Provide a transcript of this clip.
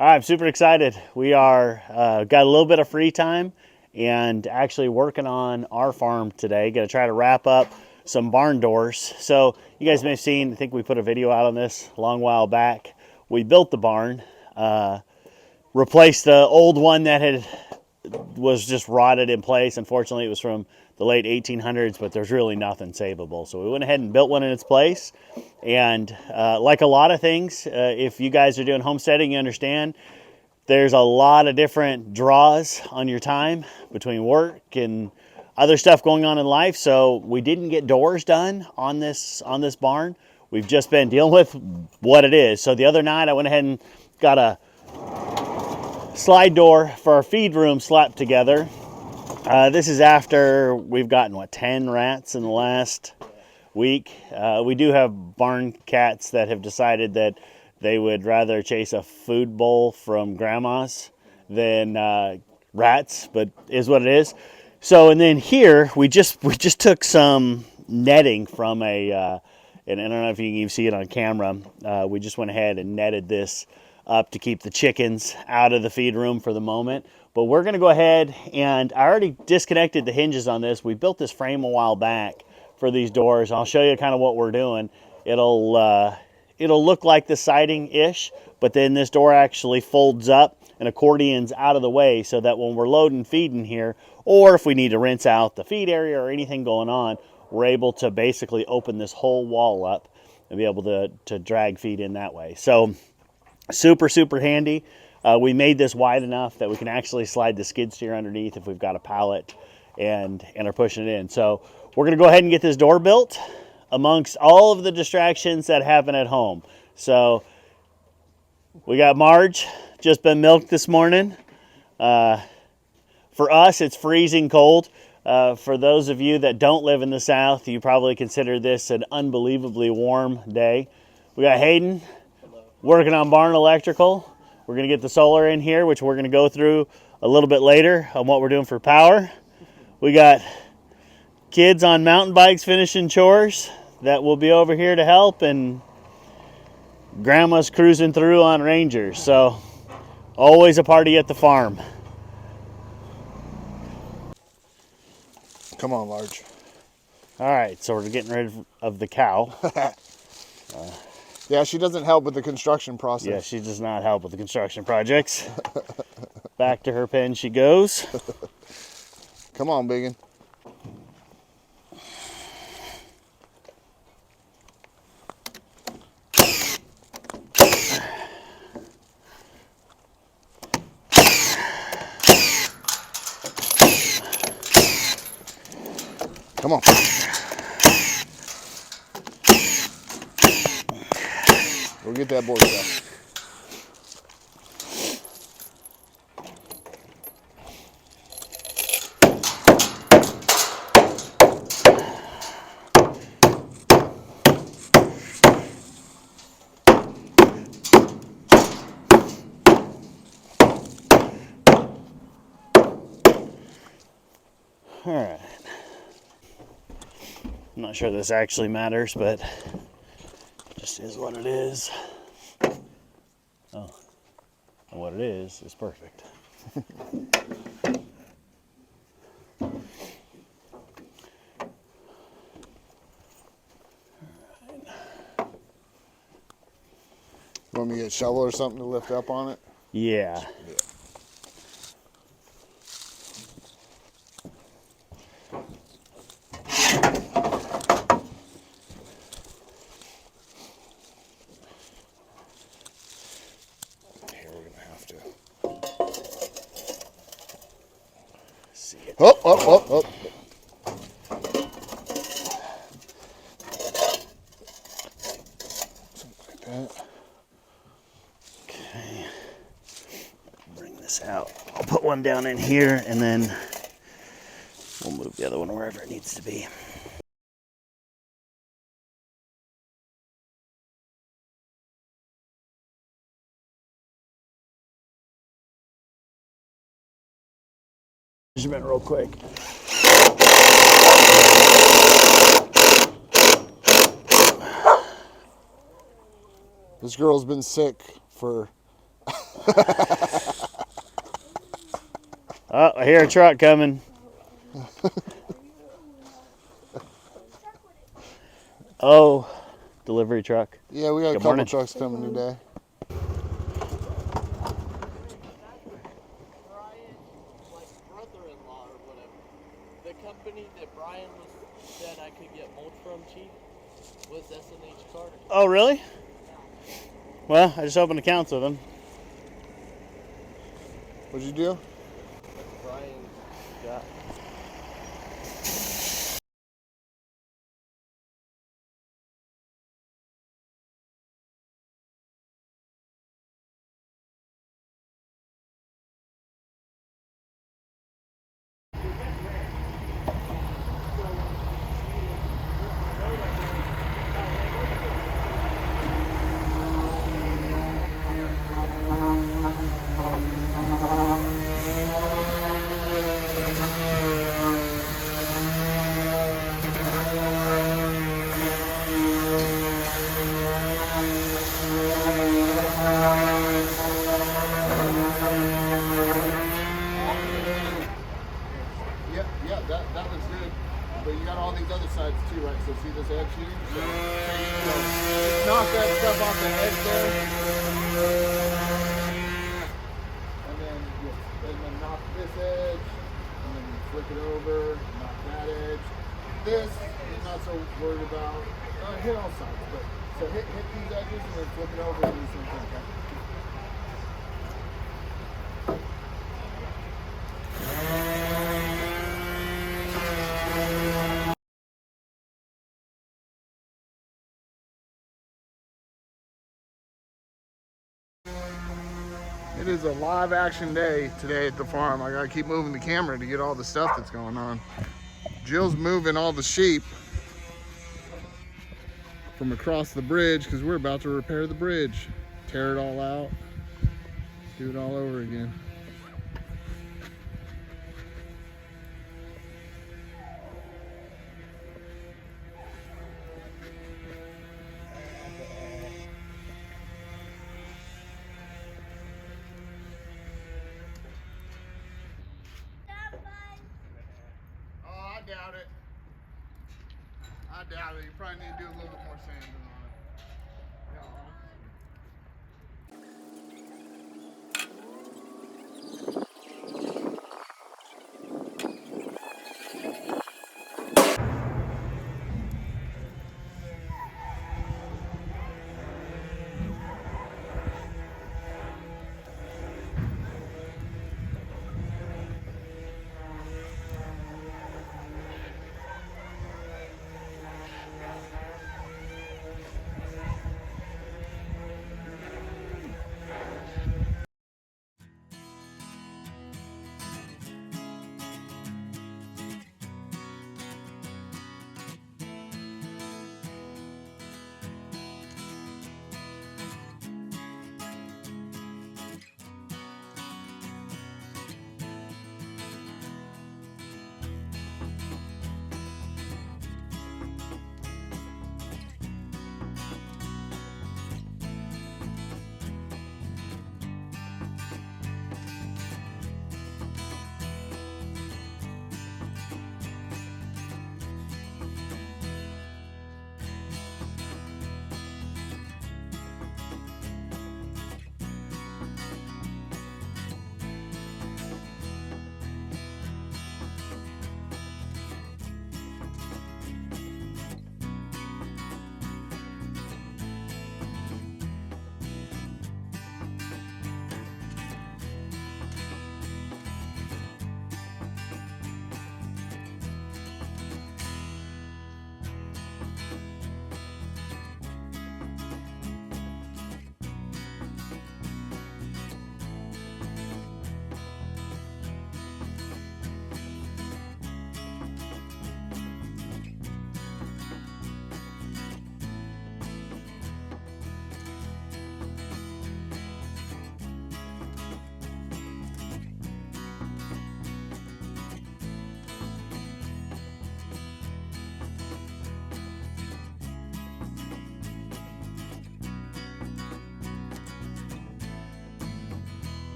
I'm super excited. We are got a little bit of free time and actually working on our farm today. Going to try to wrap up some barn doors. So you guys may have seen, I think we put a video out on this a long while back. We built the barn, replaced the old one that was just rotted in place. Unfortunately, it was from the late 1800s, but there's really nothing savable. So we went ahead and built one in its place. And like a lot of things, if you guys are doing homesteading, you understand there's a lot of different draws on your time between work and other stuff going on in life. So we didn't get doors done on this barn. We've just been dealing with what it is. So the other night I went ahead and got a slide door for our feed room slapped together. This is after we've gotten 10 rats in the last week. We do have barn cats that have decided that they would rather chase a food bowl from grandma's than rats, but is what it is. So, and then here we just took some netting from and I don't know if you can even see it on camera. We just went ahead and netted this up to keep the chickens out of the feed room for the moment. But we're going to go ahead, and I already disconnected the hinges on this. We built this frame a while back for these doors. I'll show you kind of what we're doing. It'll look like the siding-ish, but then this door actually folds up and accordions out of the way so that when we're loading feed in here, or if we need to rinse out the feed area or anything going on, we're able to basically open this whole wall up and be able to drag feed in that way. So super, super handy. We made this wide enough that we can actually slide the skid steer underneath if we've got a pallet and are pushing it in. So we're going to go ahead and get this door built amongst all of the distractions that happen at home. So we got Marge, just been milked this morning. For us, it's freezing cold. For those of you that don't live in the South, you probably consider this an unbelievably warm day. We got Hayden working on barn electrical. We're going to get the solar in here, which we're going to go through a little bit later on what we're doing for power. We got kids on mountain bikes finishing chores that will be over here to help, and grandma's cruising through on Rangers. So always a party at the farm. Come on, Large. All right, so we're getting rid of the cow. Yeah, she doesn't help with the construction process. Yeah, she does not help with the construction projects. Back to her pen she goes. Come on, biggin. Come on. We'll get that board down. All right. I'm not sure this actually matters, but it just is what it is. Oh, and what it is perfect. You want me to get a shovel or something to lift up on it? Yeah. Up, up, up, up. Something like that. Okay. Bring this out. I'll put one down in here, and then we'll move the other one wherever it needs to be. Measurement real quick. This girl's been sick for Oh, I hear a truck coming. Oh, delivery truck. Yeah, we got a Good couple morning. trucks coming today. Brother-in-law or whatever. The company that Brian said I could get mulch from cheap was S&H Carter. Oh, really? Well, I just opened accounts with them. What'd you do? Brian got. Yeah, that looks good. But you got all these other sides too, right? So see this edge here? So just knock that stuff off the edge there. And then knock this edge. And then flick it over, knock that edge. This is not so worried about. Hit all sides, but so hit these edges and then flip it over and do the same thing. Okay? It is a live action day today at the farm. I gotta keep moving the camera to get all the stuff that's going on. Jill's moving all the sheep from across the bridge because we're about to repair the bridge. Tear it all out, do it all over again. Oh, I doubt it. I doubt it. You probably need to do a little bit more sand than